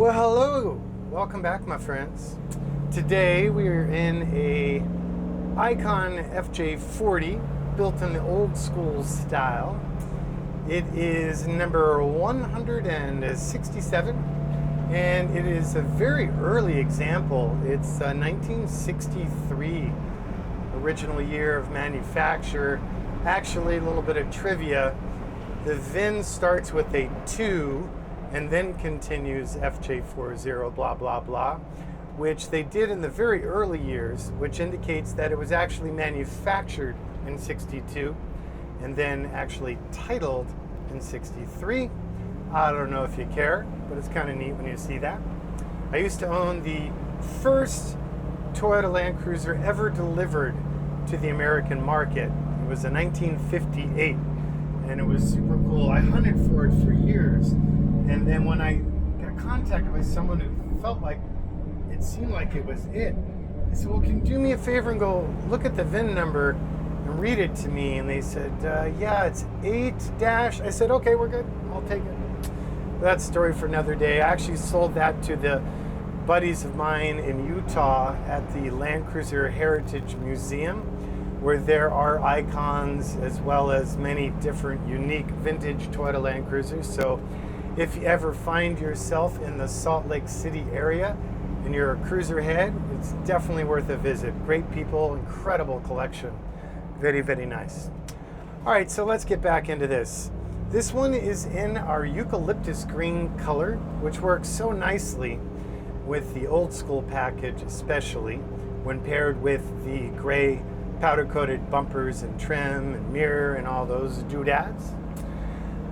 Well, hello. Welcome back, my friends. Today we are in a Icon FJ40 built in the old school style. It is number 167 and it is a very early example. It's 1963 original year of manufacture. Actually, a little bit of trivia. The VIN starts with a 2 and then continues FJ40 blah blah blah, which they did in the very early years, which indicates that it was actually manufactured in 62 and then actually titled in 63. I don't know if you care, but it's kind of neat when you see that. I used to own the first Toyota Land Cruiser ever delivered to the American market. It was a 1958 and it was super cool. I hunted for it for years. And then when I got contacted by someone who felt like it seemed like it was it, I said, well, can you do me a favor and go look at the VIN number and read it to me? And they said, yeah, it's 8 dash. I said, okay, we're good. I'll take it. That's a story for another day. I actually sold that to the buddies of mine in Utah at the Land Cruiser Heritage Museum, where there are icons as well as many different unique vintage Toyota Land Cruisers. So if you ever find yourself in the Salt Lake City area and you're a cruiser head, it's definitely worth a visit. Great people, incredible collection. Very, very nice. All right, so let's get back into this. This one is in our eucalyptus green color, which works so nicely with the old school package, especially when paired with the gray powder-coated bumpers and trim and mirror and all those doodads.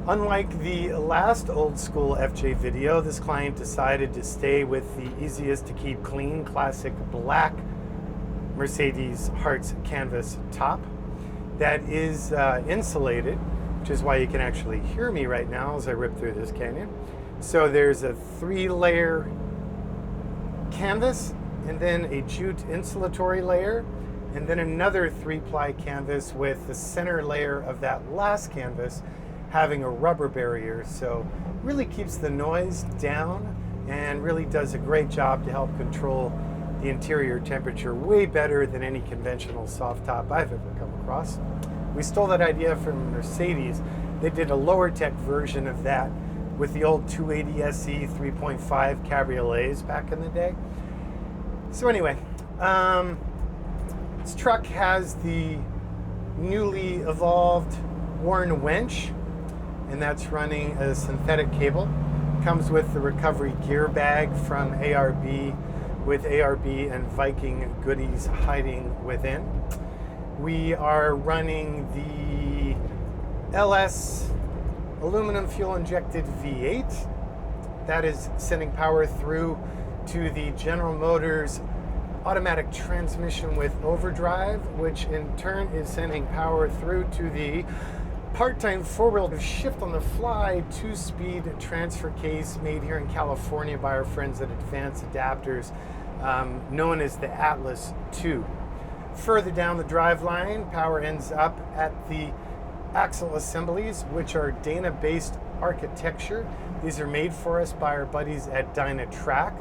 Unlike the last old school FJ video, this client decided to stay with the easiest to keep clean classic black Mercedes Hearts canvas top that is insulated, which is why you can actually hear me right now as I rip through this canyon. So there's a 3-layer canvas and then a jute insulatory layer and then another 3-ply canvas with the center layer of that last canvas having a rubber barrier, so really keeps the noise down and really does a great job to help control the interior temperature way better than any conventional soft top I've ever come across. We stole that idea from Mercedes. They did a lower tech version of that with the old 280 SE 3.5 cabriolets back in the day. So anyway, this truck has the newly evolved Warn winch, and that's running a synthetic cable. Comes with the recovery gear bag from ARB with ARB and Viking goodies hiding within. We are running the LS aluminum fuel injected V8. That is sending power through to the General Motors automatic transmission with overdrive, which in turn is sending power through to the part-time 4-wheel shift on the fly 2-speed transfer case made here in California by our friends at Advanced Adapters, known as the Atlas 2. Further down the drive line, power ends up at the axle assemblies, which are Dana-based architecture. These are made for us by our buddies at Dynatrack.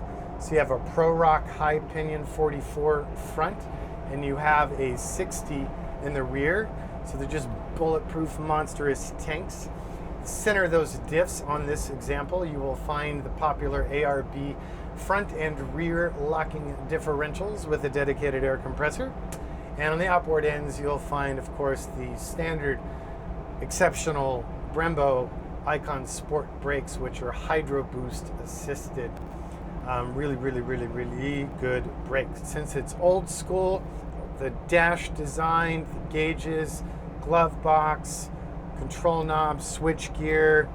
So you have a Pro Rock high pinion 44 front, and you have a 60 in the rear. So they're just bulletproof, monstrous tanks. Center those diffs on this example, you will find the popular ARB front and rear locking differentials with a dedicated air compressor. And on the outboard ends, you'll find, of course, the standard exceptional Brembo Icon Sport brakes, which are Hydro Boost assisted. Really good brakes. Since it's old school, the dash design, the gauges, glove box, control knob, switch gear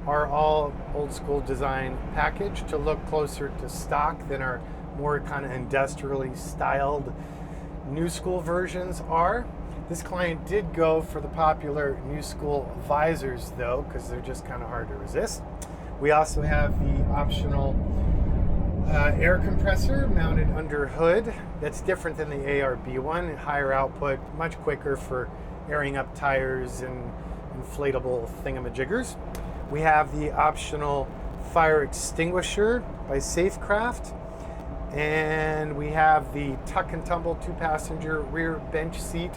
are all old school design package to look closer to stock than our more kind of industrially styled new school versions are. This client did go for the popular new school visors though, because they're just kind of hard to resist. We also have the optional air compressor mounted under hood. That's different than the ARB one. Higher output, much quicker for airing up tires and inflatable thingamajiggers. We have the optional fire extinguisher by Safecraft. And we have the tuck and tumble 2-passenger rear bench seat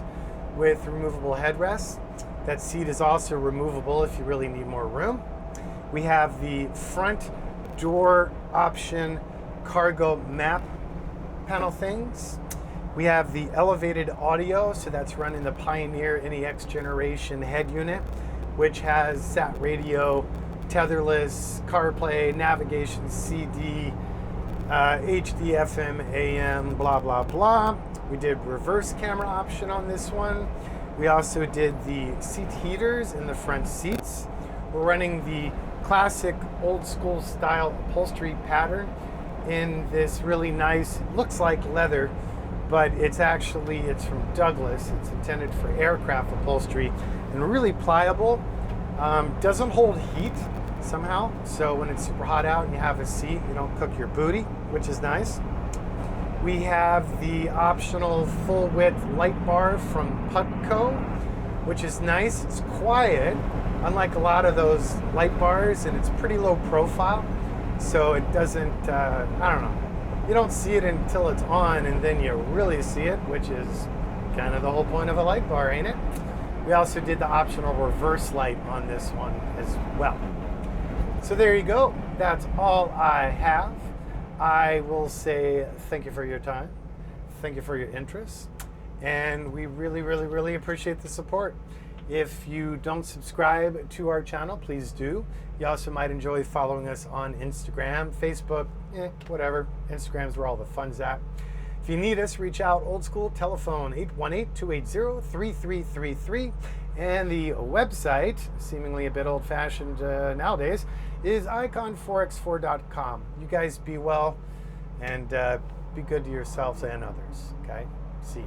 with removable headrests. That seat is also removable if you really need more room. We have the front door option cargo map panel things. We have the elevated audio, so that's running the Pioneer NEX generation head unit, which has sat radio, tetherless, CarPlay, navigation, CD, HD, FM, AM, blah, blah, blah. We did reverse camera option on this one. We also did the seat heaters in the front seats. We're running the classic old school style upholstery pattern in this really nice, looks like leather, but it's from Douglas. It's intended for aircraft upholstery and really pliable. Doesn't hold heat somehow, so when it's super hot out and you have a seat, you don't cook your booty, which is nice. We have the optional full width light bar from Putco, which is nice. It's quiet, unlike a lot of those light bars, and it's pretty low profile, so it doesn't, I don't know. You don't see it until it's on, and then you really see it, which is kind of the whole point of a light bar, ain't it? We also did the optional reverse light on this one as well. So there you go. That's all I have. I will say thank you for your time. Thank you for your interest. And we really, really, really appreciate the support. If you don't subscribe to our channel, please do. You also might enjoy following us on Instagram, Facebook, whatever. Instagram's where all the fun's at. If you need us, reach out. Old school telephone 818-280-3333. And the website, seemingly a bit old-fashioned nowadays, is icon4x4.com. You guys be well and be good to yourselves and others. Okay? See ya.